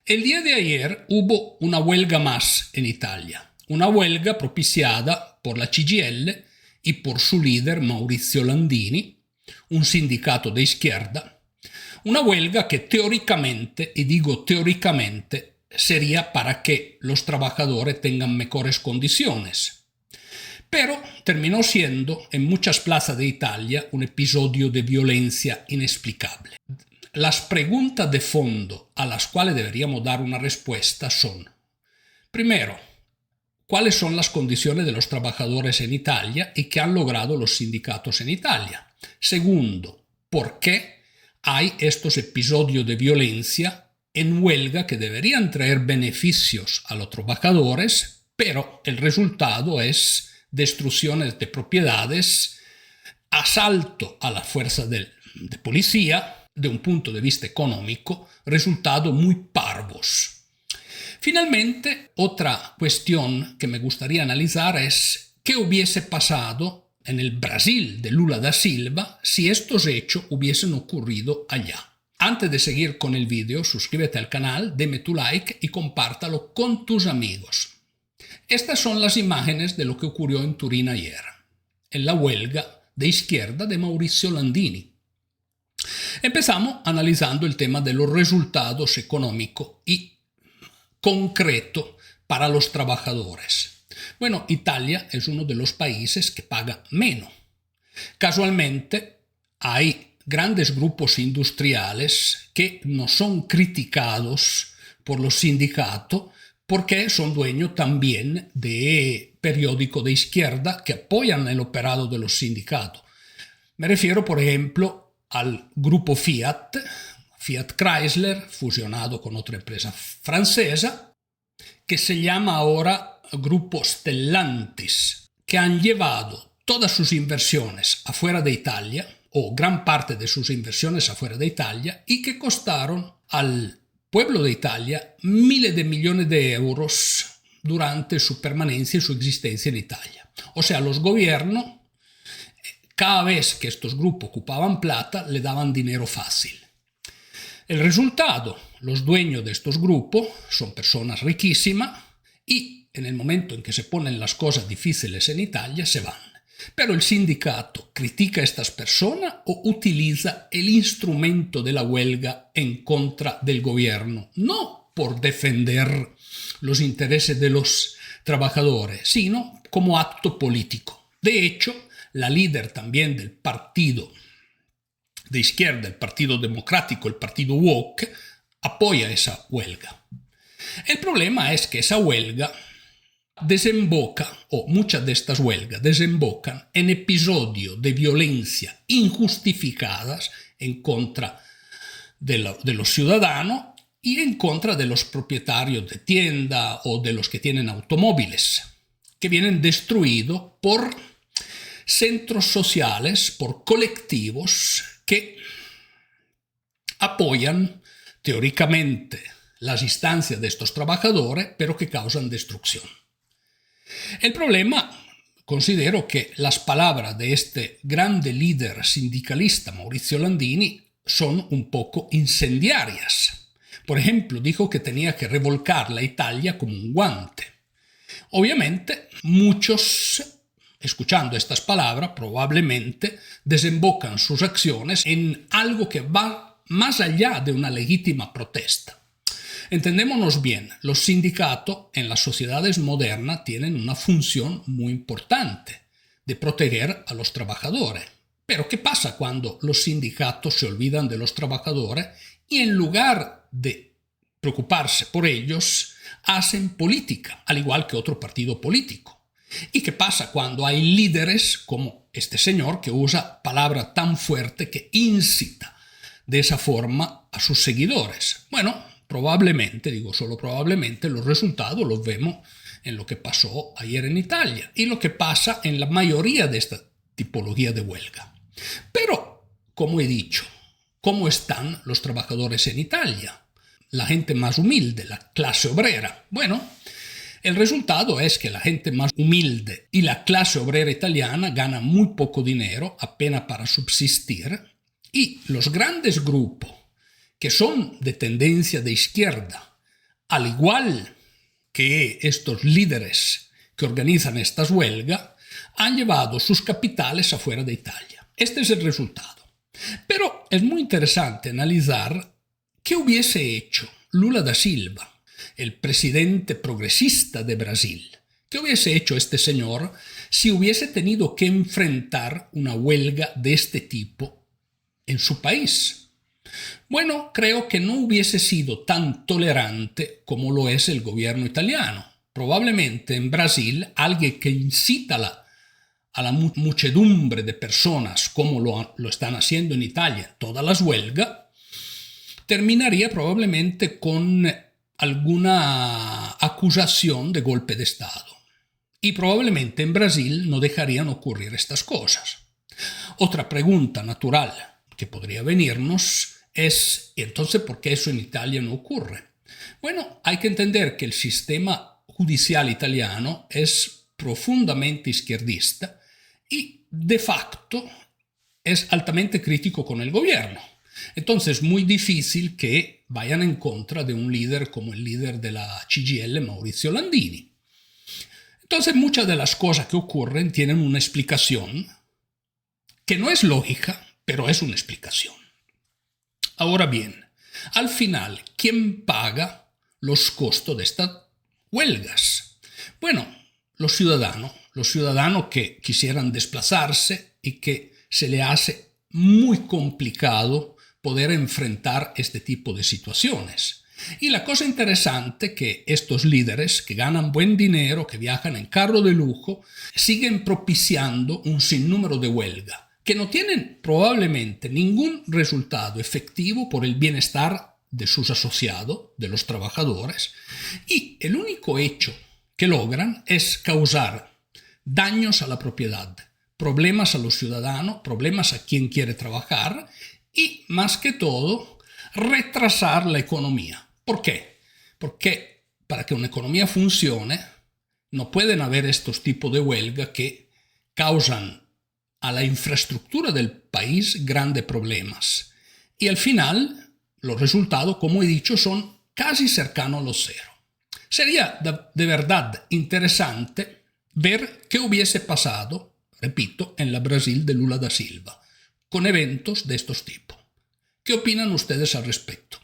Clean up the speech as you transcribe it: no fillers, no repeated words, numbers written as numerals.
El día de ayer hubo una huelga más en Italia, una huelga propiciada por la CGIL y por su líder Maurizio Landini, un sindicato de izquierda, una huelga que teóricamente, y digo teóricamente, sería para que los trabajadores tengan mejores condiciones. Pero terminó siendo en muchas plazas de Italia un episodio de violencia inexplicable. Las preguntas de fondo a las cuales deberíamos dar una respuesta son: primero, ¿cuáles son las condiciones de los trabajadores en Italia y qué han logrado los sindicatos en Italia? Segundo, ¿por qué hay estos episodios de violencia en huelga que deberían traer beneficios a los trabajadores, pero el resultado es destrucciones de propiedades, asalto a la fuerza de policía, de un punto de vista económico, resultados muy parvos? Finalmente, otra cuestión que me gustaría analizar es qué hubiese pasado en el Brasil de Lula da Silva si estos hechos hubiesen ocurrido allá. Antes de seguir con el vídeo, suscríbete al canal, deme tu like y compártalo con tus amigos. Estas son las imágenes de lo que ocurrió en Turín ayer, en la huelga de izquierda de Maurizio Landini. Empezamos analizando el tema de los resultados económicos y concreto para los trabajadores. Bueno, Italia es uno de los países que paga menos. Casualmente, hay grandes grupos industriales que no son criticados por los sindicatos porque son dueños también de periódicos de izquierda que apoyan el operado de los sindicatos. Me refiero, por ejemplo, al grupo Fiat Chrysler, fusionado con otra empresa francesa, que se llama ahora Grupo Stellantis, que han llevado todas sus inversiones afuera de Italia, o gran parte de sus inversiones afuera de Italia, y que costaron al pueblo de Italia miles de millones de euros durante su permanencia y su existencia en Italia. O sea, los gobiernos, cada vez que estos grupos ocupaban plata, le daban dinero fácil. El resultado, los dueños de estos grupos son personas riquísimas y en el momento en que se ponen las cosas difíciles en Italia se van. Pero el sindicato critica a estas personas o utiliza el instrumento de la huelga en contra del gobierno, no por defender los intereses de los trabajadores, sino como acto político. De hecho, la líder también del partido de izquierda, el Partido Democrático, el Partido Woke, apoya esa huelga. El problema es que esa huelga desemboca, o muchas de estas huelgas desembocan en episodios de violencia injustificadas en contra de los ciudadanos y en contra de los propietarios de tienda o de los que tienen automóviles, que vienen destruidos por centros sociales, por colectivos que apoyan teóricamente las instancias de estos trabajadores, pero que causan destrucción. El problema, considero que las palabras de este grande líder sindicalista, Maurizio Landini, son un poco incendiarias. Por ejemplo, dijo que tenía que revolcar la Italia como un guante. Obviamente, muchos, escuchando estas palabras, probablemente desembocan sus acciones en algo que va más allá de una legítima protesta. Entendémonos bien, los sindicatos en las sociedades modernas tienen una función muy importante de proteger a los trabajadores. Pero ¿qué pasa cuando los sindicatos se olvidan de los trabajadores y en lugar de preocuparse por ellos, hacen política, al igual que otro partido político? ¿Y qué pasa cuando hay líderes como este señor que usa palabra tan fuerte que incita de esa forma a sus seguidores? Bueno, probablemente, digo solo probablemente, los resultados los vemos en lo que pasó ayer en Italia y lo que pasa en la mayoría de esta tipología de huelga. Pero, como he dicho, ¿cómo están los trabajadores en Italia? La gente más humilde, la clase obrera. Bueno, el resultado es que la gente más humilde y la clase obrera italiana gana muy poco dinero, apenas para subsistir, y los grandes grupos que son de tendencia de izquierda, Al igual que estos líderes que organizan estas huelgas han llevado sus capitales afuera de Italia. Este es el resultado. Pero es muy interesante analizar qué hubiese hecho Lula da Silva, el presidente progresista de Brasil. ¿Qué hubiese hecho este señor si hubiese tenido que enfrentar una huelga de este tipo en su país? Bueno, creo que no hubiese sido tan tolerante como lo es el gobierno italiano. Probablemente en Brasil alguien que incita a la muchedumbre de personas, como lo están haciendo en Italia, todas las huelgas, terminaría probablemente con alguna acusación de golpe de Estado. Y probablemente en Brasil no dejarían ocurrir estas cosas. Otra pregunta natural que podría venirnos es, ¿y entonces por qué eso en Italia no ocurre? Bueno, hay que entender que el sistema judicial italiano es profundamente izquierdista y de facto es altamente crítico con el gobierno. Entonces es muy difícil que vayan en contra de un líder como el líder de la CGIL, Maurizio Landini. Entonces muchas de las cosas que ocurren tienen una explicación que no es lógica, pero es una explicación. Ahora bien, al final, ¿quién paga los costos de estas huelgas? Bueno, los ciudadanos que quisieran desplazarse y que se le hace muy complicado poder enfrentar este tipo de situaciones. Y la cosa interesante que estos líderes que ganan buen dinero, que viajan en carro de lujo, siguen propiciando un sinnúmero de huelgas que no tienen probablemente ningún resultado efectivo por el bienestar de sus asociados, de los trabajadores, y el único hecho que logran es causar daños a la propiedad, problemas a los ciudadanos, problemas a quien quiere trabajar y, más que todo, retrasar la economía. ¿Por qué? Porque para que una economía funcione no pueden haber estos tipos de huelga que causan a la infraestructura del país grandes problemas. Y al final, los resultados, como he dicho, son casi cercanos a los cero. Sería de verdad interesante ver qué hubiese pasado, repito, en la Brasil de Lula da Silva, con eventos de estos tipos. ¿Qué opinan ustedes al respecto?